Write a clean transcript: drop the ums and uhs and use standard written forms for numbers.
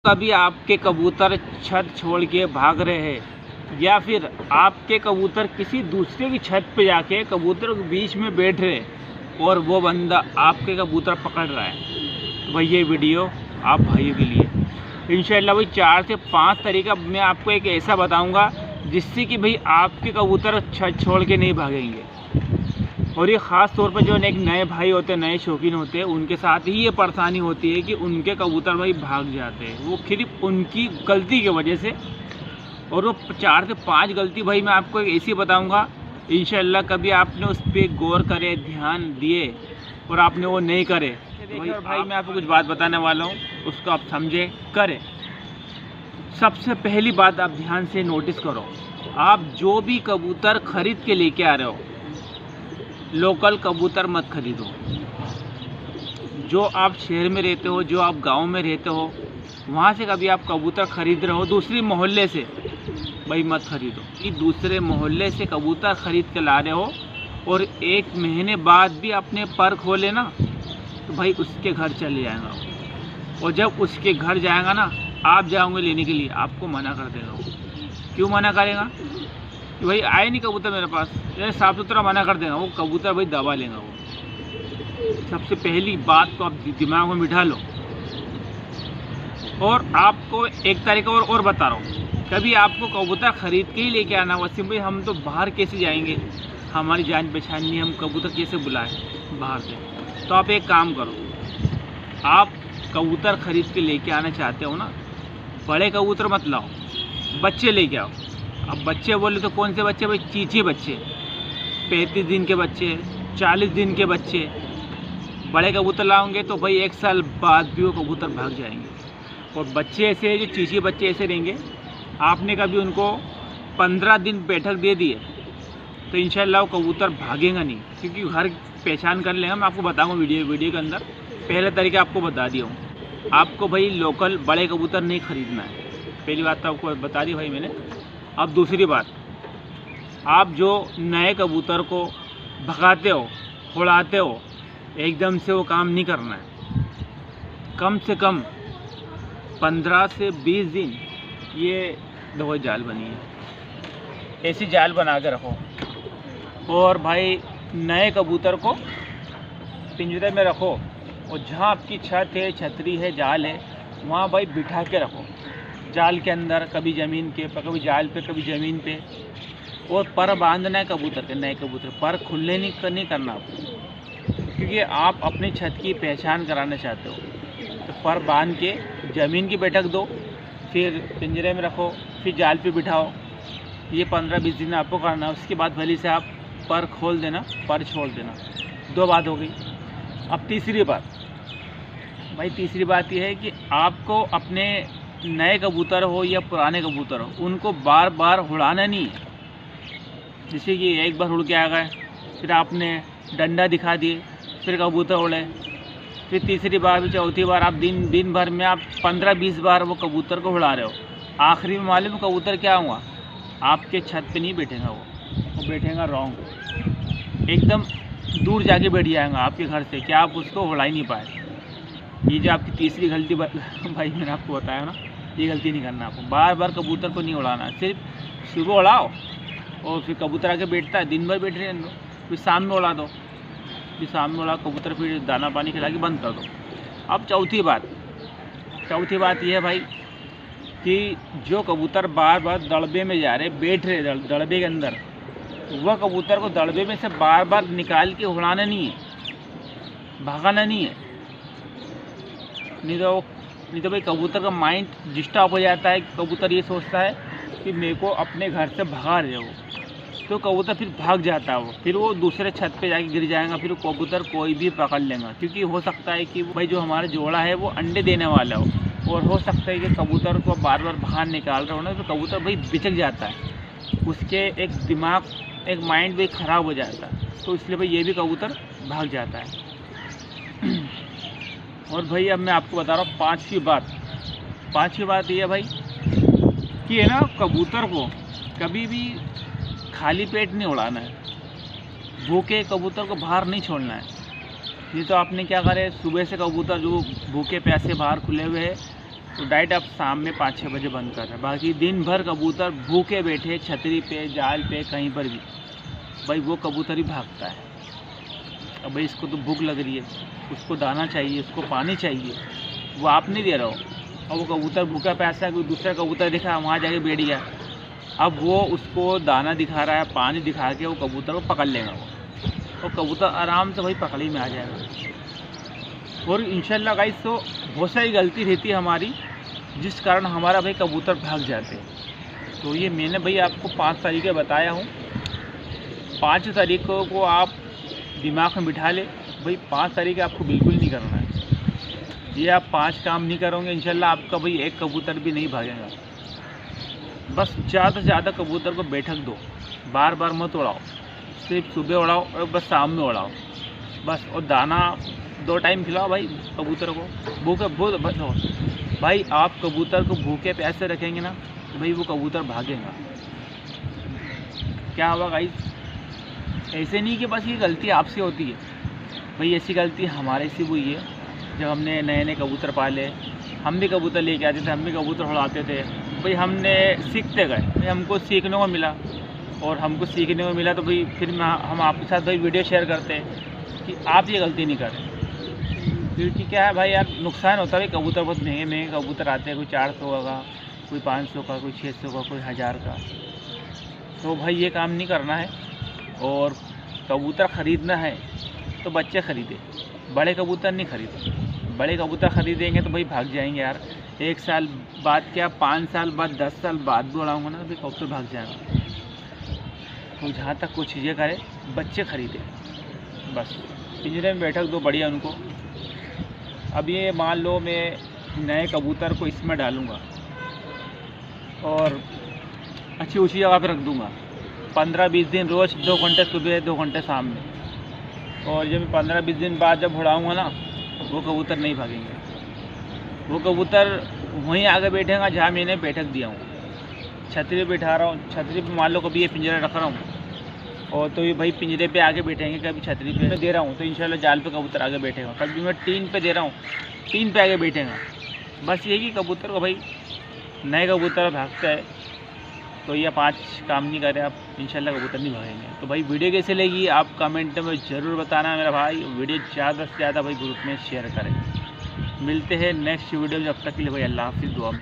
कभी आपके कबूतर छत छोड़ के भाग रहे हैं या फिर आपके कबूतर किसी दूसरे की छत पे जाके कबूतरों के बीच में बैठ रहे और वो बंदा आपके कबूतर पकड़ रहा है, तो भाई ये वीडियो आप भाइयों के लिए इंशाल्लाह भाई 4 से 5 तरीका मैं आपको एक ऐसा बताऊंगा जिससे कि भाई आपके कबूतर छत छोड़ के नहीं भागेंगे। और ये ख़ास तौर पर जो एक नए भाई होते हैं, नए शौकीन होते हैं, उनके साथ ही ये परेशानी होती है कि उनके कबूतर भाई भाग जाते हैं, वो सिर्फ उनकी गलती की वजह से। और वो 4 से 5 गलती भाई मैं आपको एक ऐसी बताऊंगा, इंशाल्लाह कभी आपने उस पर गौर करे, ध्यान दिए और आपने वो नहीं करे भाई मैं आपको कुछ बात बताने वाला हूँ, उसको आप समझे करें। सबसे पहली बात आप ध्यान से नोटिस करो, आप जो भी कबूतर ख़रीद के लेके आ रहे हो, लोकल कबूतर मत खरीदो। जो आप शहर में रहते हो, जो आप गांव में रहते हो, वहाँ से कभी आप कबूतर ख़रीद रहे हो दूसरे मोहल्ले से, भाई मत खरीदो। कि दूसरे मोहल्ले से कबूतर ख़रीद के ला रहे हो और 1 महीने बाद भी अपने पर खोले ना, तो भाई उसके घर चले जाएगा। और जब उसके घर जाएगा ना, आप जाओगे लेने के लिए, आपको मना कर देगा वो। क्यों मना करेगा? कि भाई आए नहीं कबूतर मेरे पास, ये साफ़ सुथरा मना कर देगा वो कबूतर, भाई दबा लेगा वो। सबसे पहली बात तो आप दिमाग में बिठा लो। और आपको एक तरीका और बता रहा हूँ, कभी आपको कबूतर ख़रीद के ही लेके आना। वैसे भाई हम तो बाहर कैसे जाएंगे, हमारी जान पहचान नहीं, हम कबूतर कैसे बुलाएं बाहर से। तो आप एक काम करो, आप कबूतर ख़रीद के लेके आना चाहते हो ना, बड़े कबूतर मत लाओ, बच्चे लेके आओ। अब बच्चे बोले तो कौन से बच्चे भाई? चीचे बच्चे, 35 दिन के बच्चे, 40 दिन के बच्चे। बड़े कबूतर लाओगे तो भाई 1 साल बाद भी वो कबूतर भाग जाएंगे। और बच्चे ऐसे, जो चीचे बच्चे ऐसे रहेंगे, आपने कभी उनको 15 दिन बैठक दे दिए तो इंशाल्लाह वो कबूतर भागेगा नहीं, क्योंकि घर पहचान कर लेगा। मैं आपको बताऊँगा वीडियो के अंदर। पहले तरीका आपको बता दिया हूँ, आपको भाई लोकल बड़े कबूतर नहीं ख़रीदना है। पहली बात तो आपको बता दी भाई मैंने। अब दूसरी बात, आप जो नए कबूतर को भगाते हो, उड़ाते हो, एकदम से वो काम नहीं करना है। कम से कम 15 से 20 दिन ये देखो जाल बनी है, ऐसी जाल बना के रखो। और भाई नए कबूतर को पिंजरे में रखो, और जहाँ आपकी छत है, छतरी है, जाल है, वहाँ भाई बिठा के रखो जाल के अंदर, कभी ज़मीन के, कभी जाल पे, कभी ज़मीन पे। और पर बांधना है कबूतर के, नए कबूतर पर खुले नहीं करना आपको, क्योंकि आप अपनी छत की पहचान कराना चाहते हो। तो पर बांध के ज़मीन की बैठक दो, फिर पिंजरे में रखो, फिर जाल पे बिठाओ। ये 15-20 दिन आपको करना है। उसके बाद भली से आप पर खोल देना, पर छोड़ देना। 2 बात हो गई। अब तीसरी बात भाई, तीसरी बात यह है कि आपको अपने नए कबूतर हो या पुराने कबूतर हो, उनको बार बार उड़ाना नहीं है। जैसे कि एक बार उड़ के आ गए, फिर आपने डंडा दिखा दिए, फिर कबूतर उड़े, फिर तीसरी बार भी, चौथी बार, आप दिन भर में आप 15-20 बार वो कबूतर को उड़ा रहे हो। आखिरी में मालूम कबूतर क्या हुआ? आपके छत पे नहीं बैठेगा वो बैठेगा रॉन्ग, एकदम दूर जाके बैठ जाएगा आपके घर से, क्या आप उसको उड़ा ही नहीं पाए। ये जो आपकी तीसरी गलती भाई मैंने आपको बताया ना, ये गलती नहीं करना आपको। बार बार कबूतर को नहीं उड़ाना, सिर्फ सुबह उड़ाओ और फिर कबूतर आके बैठता है, दिन भर बैठ रहे हैं, फिर शाम में उड़ा दो, फिर शाम में उड़ा कबूतर, फिर दाना पानी खिला के बंद कर दो। अब चौथी बात यह है भाई कि जो कबूतर बार बार दड़बे में जा रहे, बैठ रहे दड़बे के अंदर, वह कबूतर को दड़बे में से बार बार निकाल के उड़ाना नहीं है, भगाना नहीं है। नहीं तो भाई कबूतर का माइंड डिस्टर्ब हो जाता है। कबूतर ये सोचता है कि मेरे को अपने घर से भगा रहे हो, तो कबूतर फिर भाग जाता है वो, फिर वो दूसरे छत पे जाके गिर जाएगा, फिर वो कबूतर कोई भी पकड़ लेगा। क्योंकि हो सकता है कि भाई जो हमारा जोड़ा है वो अंडे देने वाला हो, और हो सकता है कि कबूतर को बार बार बाहर निकाल रहे हो ना, तो कबूतर भाई बिचक जाता है, उसके एक दिमाग, एक माइंड भी ख़राब हो जाता है। तो इसलिए भाई ये भी कबूतर भाग जाता है। और भाई अब मैं आपको बता रहा हूँ पाँचवीं बात ये है भाई कि है ना, कबूतर को कभी भी खाली पेट नहीं उड़ाना है, भूखे कबूतर को बाहर नहीं छोड़ना है। ये तो आपने क्या करे, सुबह से कबूतर जो भूखे प्यासे बाहर खुले हुए हैं, तो डाइट आप शाम में 5-6 बजे बंद कर रहे हैं। बाकी दिन भर कबूतर भूखे बैठे छतरी पे, जाल पे, कहीं पर भी, भाई वो कबूतर ही भागता है। अब भाई इसको तो भूख लग रही है, उसको दाना चाहिए, उसको पानी चाहिए, वो आप नहीं दे रहे हो, और वो कबूतर भूखा प्यासा है, कोई दूसरा कबूतर दिखा वहाँ जाके बैठ गया, अब वो उसको दाना दिखा रहा है, पानी दिखा के वो कबूतर को पकड़ लेगा, वो कबूतर आराम से भाई पकड़ी में आ जाएगा। और इंशाल्लाह गाइस तो बहुत सारी गलती रहती है हमारी, जिस कारण हमारा भाई कबूतर भाग जाते हैं। तो ये मैंने भाई आपको 5 तरीके बताया हूँ, 5 तरीक़ों को आप दिमाग में बिठा ले। भाई 5 तरीके आपको बिल्कुल नहीं करना है, ये आप 5 काम नहीं करोगे इंशाल्लाह आपका भाई एक कबूतर भी नहीं भागेगा। बस ज़्यादा से ज़्यादा कबूतर को बैठक दो, बार बार मत उड़ाओ, सिर्फ सुबह उड़ाओ और बस शाम में उड़ाओ बस। और दाना 2 टाइम खिलाओ भाई कबूतर को, भूखे बहुत बस हो भाई। आप कबूतर को भूखे प्यासे रखेंगे ना तो भाई वो कबूतर भागेगा। क्या हुआ गाइस, ऐसे नहीं कि बस ये गलती आपसे होती है, भाई ऐसी गलती हमारे से हुई है। जब हमने नए नए कबूतर पाले, हम भी कबूतर लेके आते थे, हम भी कबूतर उड़ाते थे, भाई हमने सीखते गए, भाई हमको सीखने को मिला, और हमको सीखने को मिला तो भाई फिर हम आपके साथ भाई वीडियो शेयर करते हैं कि आप ये गलती नहीं करें। क्योंकि क्या है भाई यार, नुकसान होता है। कबूतर बहुत महंगे महंगे कबूतर आते हैं, कोई 400 का, कोई 500 का, कोई 600 का, कोई 1000 का। तो भाई ये काम नहीं करना है। और कबूतर ख़रीदना है तो बच्चे ख़रीदे, बड़े कबूतर नहीं खरीदे। बड़े कबूतर ख़रीदेंगे तो भाई भाग जाएंगे यार। 1 साल बाद क्या, 5 साल बाद, 10 साल बाद भी उड़ाऊँगा ना तो भाई कबूतर भाग जाएगा। तो जहाँ तक कुछ चीज़ें करे, बच्चे ख़रीदे बस, पिंजरे में बैठक दो बढ़िया उनको। अब ये मान लो मैं नए कबूतर को इसमें डालूँगा और अच्छी ऊँची जगह पे रख दूँगा, 15-20 दिन रोज़ 2 घंटे सुबह 2 घंटे शाम में। और जब 15-20 दिन बाद जब उड़ाऊँगा ना, वो कबूतर नहीं भागेंगे, वो कबूतर वहीं आगे बैठेगा जहाँ मैंने बैठक दिया हूँ। छतरी पे बैठा रहा हूँ, छतरी पे मान लो कभी ये पिंजरा रख रहा हूँ और तो ये भाई पिंजरे पे आगे बैठेंगे, कभी छतरी पे मैं दे रहा हूँ तो इंशाल्लाह जाल पे कबूतर आगे बैठेगा, कभी मैं टीन पे दे रहा हूँ टीन पे आगे बैठेगा। बस यही कि कबूतर को भाई, नए कबूतर भागता है तो ये 5 काम नहीं करे आप, इंशाल्लाह कबूतर नहीं भागेंगे। तो भाई वीडियो कैसे लगी आप कमेंट में ज़रूर बताना मेरा भाई। वीडियो ज़्यादा से ज़्यादा भाई ग्रुप में शेयर करें। मिलते हैं नेक्स्ट वीडियो में, जब तक के लिए भाई अल्लाह हाफिज़, दुआ में।